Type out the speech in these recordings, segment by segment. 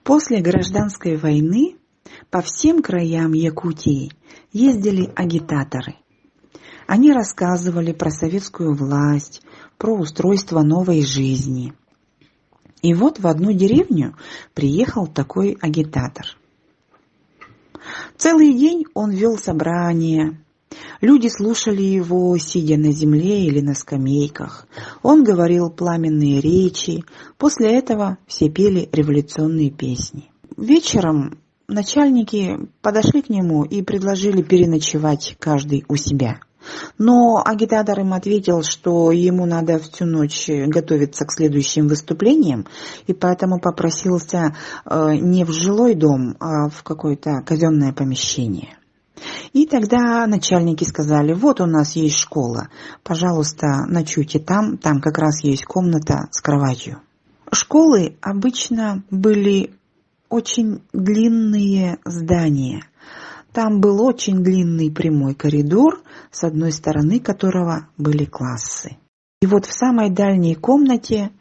После гражданской войны по всем краям Якутии ездили агитаторы. Они рассказывали про советскую власть, про устройство новой жизни. И вот в одну деревню приехал такой агитатор. Целый день он вел собрания. Люди слушали его, сидя на земле или на скамейках. Он говорил пламенные речи. После этого все пели революционные песни. Вечером начальники подошли к нему и предложили переночевать каждый у себя. Но агитатор им ответил, что ему надо всю ночь готовиться к следующим выступлениям, и поэтому попросился не в жилой дом, а в какое-то казенное помещение. И тогда начальники сказали: вот у нас есть школа, пожалуйста, ночуйте там как раз есть комната с кроватью. Школы обычно были очень длинные здания. Там был очень длинный прямой коридор, с одной стороны которого были классы. И вот в самой дальней комнате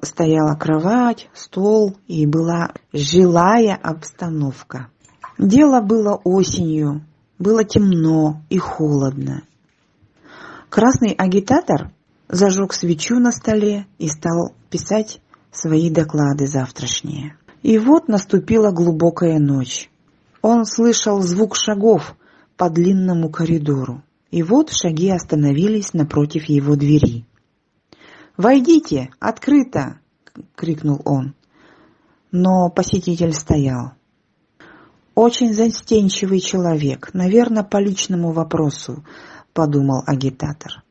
стояла кровать, стол и была жилая обстановка. Дело было осенью, было темно и холодно. Красный агитатор зажег свечу на столе и стал писать свои доклады завтрашние. И вот наступила глубокая ночь. Он слышал звук шагов по длинному коридору. И вот шаги остановились напротив его двери. «Войдите! Открыто!» — крикнул он. Но посетитель стоял. «Очень застенчивый человек, наверное, по личному вопросу», — подумал агитатор.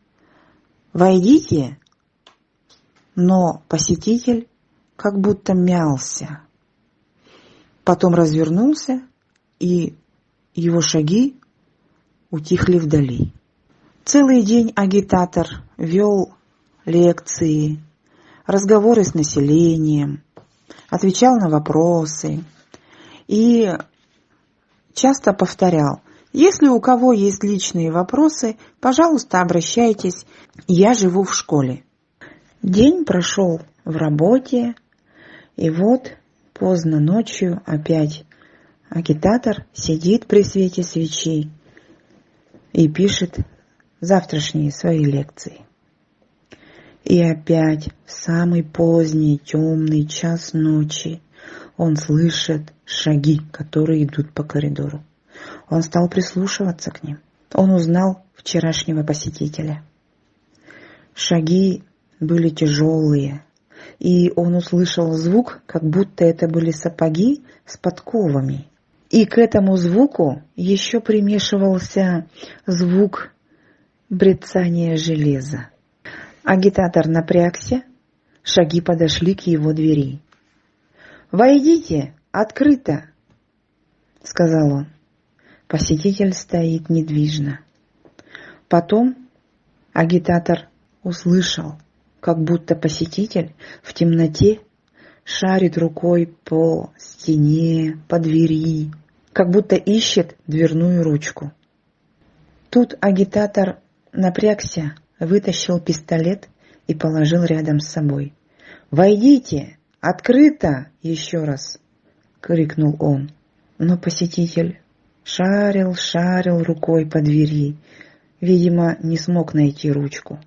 «Войдите!» Но посетитель как будто мялся. Потом развернулся, и его шаги утихли вдали. Целый день агитатор вел лекции, разговоры с населением, отвечал на вопросы и часто повторял: если у кого есть личные вопросы, пожалуйста, обращайтесь, я живу в школе. День прошел в работе, и вот поздно ночью опять агитатор сидит при свете свечи и пишет завтрашние свои лекции. И опять в самый поздний темный час ночи он слышит шаги, которые идут по коридору. Он стал прислушиваться к ним. Он узнал вчерашнего посетителя. Шаги были тяжелые, и он услышал звук, как будто это были сапоги с подковами. И к этому звуку еще примешивался звук брецания железа. Агитатор напрягся, шаги подошли к его двери. «Войдите! Открыто!» — сказал он. Посетитель стоит недвижно. Потом агитатор услышал, как будто посетитель в темноте шарит рукой по стене, по двери, как будто ищет дверную ручку. Тут агитатор напрягся, вытащил пистолет и положил рядом с собой. «Войдите! Открыто!» — еще раз крикнул он. Но посетитель шарил рукой по двери, видимо, не смог найти ручку.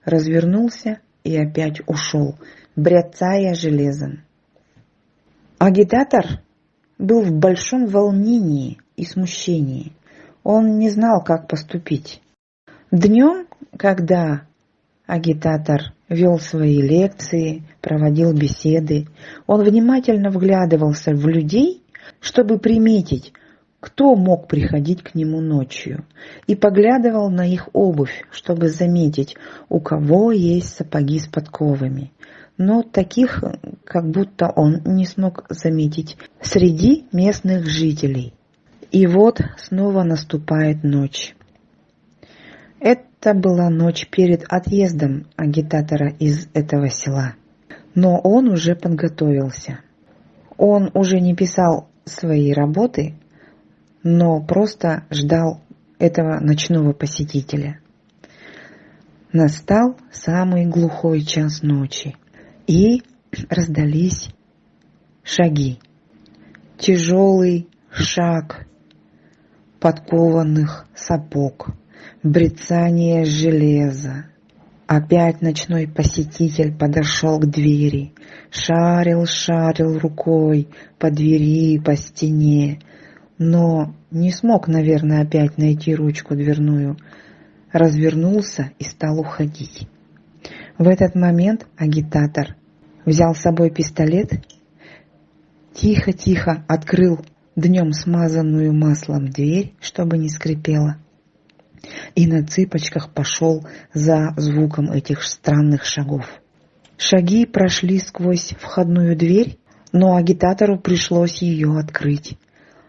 Развернулся и опять ушел, бряцая железом. Агитатор был в большом волнении и смущении. Он не знал, как поступить. Днем, когда агитатор вел свои лекции, проводил беседы, он внимательно вглядывался в людей, чтобы приметить, кто мог приходить к нему ночью, и поглядывал на их обувь, чтобы заметить, у кого есть сапоги с подковами. Но таких, как будто он не смог заметить среди местных жителей. И вот снова наступает ночь. Это была ночь перед отъездом агитатора из этого села. Но он уже подготовился. Он уже не писал свои работы, но просто ждал этого ночного посетителя. Настал самый глухой час ночи, и раздались шаги. Тяжелый шаг подкованных сапог, брецание железа. Опять ночной посетитель подошел к двери, шарил рукой по двери и по стене, но не смог, наверное, опять найти ручку дверную. Развернулся и стал уходить. В этот момент агитатор взял с собой пистолет, тихо-тихо открыл днем смазанную маслом дверь, чтобы не скрипела, и на цыпочках пошел за звуком этих странных шагов. Шаги прошли сквозь входную дверь, но агитатору пришлось ее открыть.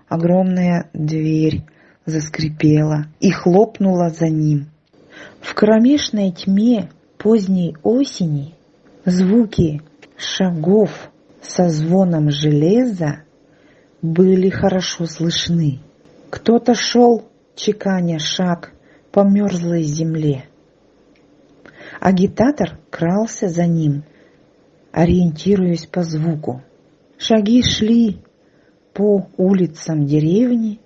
Огромная дверь заскрипела и хлопнула за ним. В кромешной тьме поздней осени звуки шагов со звоном железа были хорошо слышны. Кто-то шел, чеканя шаг по мерзлой земле. Агитатор крался за ним, ориентируясь по звуку. Шаги шли по улицам деревни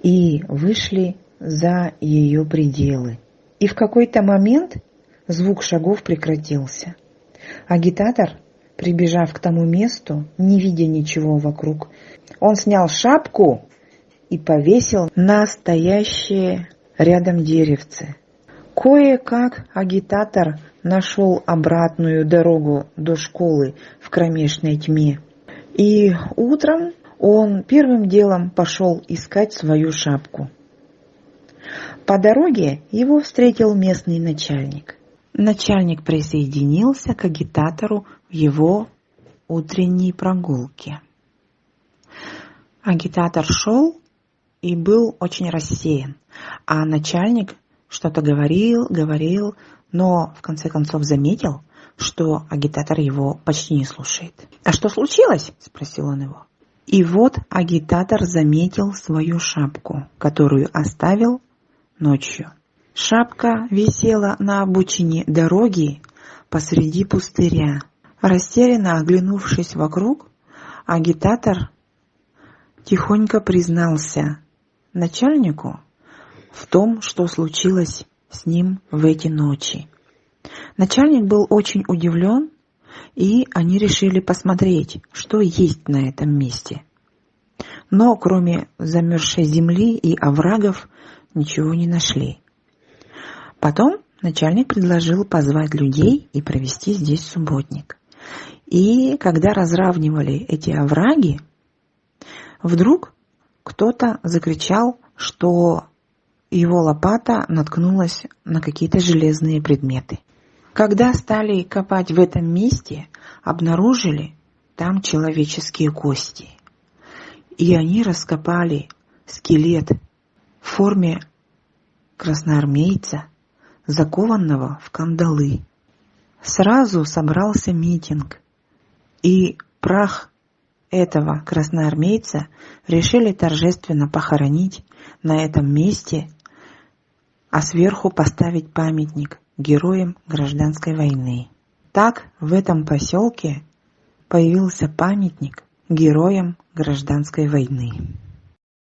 и вышли за ее пределы. И в какой-то момент звук шагов прекратился. Агитатор, прибежав к тому месту, не видя ничего вокруг, он снял шапку и повесил на стоящее рядом деревце. Кое-как агитатор нашел обратную дорогу до школы в кромешной тьме. И утром он первым делом пошел искать свою шапку. По дороге его встретил местный начальник. Начальник присоединился к агитатору в его утренней прогулке. Агитатор шел и был очень рассеян, а начальник что-то говорил, но в конце концов заметил, что агитатор его почти не слушает. «А что случилось?» – спросил он его. И вот агитатор заметил свою шапку, которую оставил ночью. Шапка висела на обочине дороги посреди пустыря. Растерянно оглянувшись вокруг, агитатор тихонько признался начальнику в том, что случилось с ним в эти ночи. Начальник был очень удивлен, и они решили посмотреть, что есть на этом месте. Но кроме замерзшей земли и оврагов ничего не нашли. Потом начальник предложил позвать людей и провести здесь субботник. И когда разравнивали эти овраги, вдруг кто-то закричал, что его лопата наткнулась на какие-то железные предметы. Когда стали копать в этом месте, обнаружили там человеческие кости. И они раскопали скелет в форме красноармейца, закованного в кандалы. Сразу собрался митинг, и прах этого красноармейца решили торжественно похоронить на этом месте, а сверху поставить памятник героям гражданской войны. Так в этом поселке появился памятник героям гражданской войны.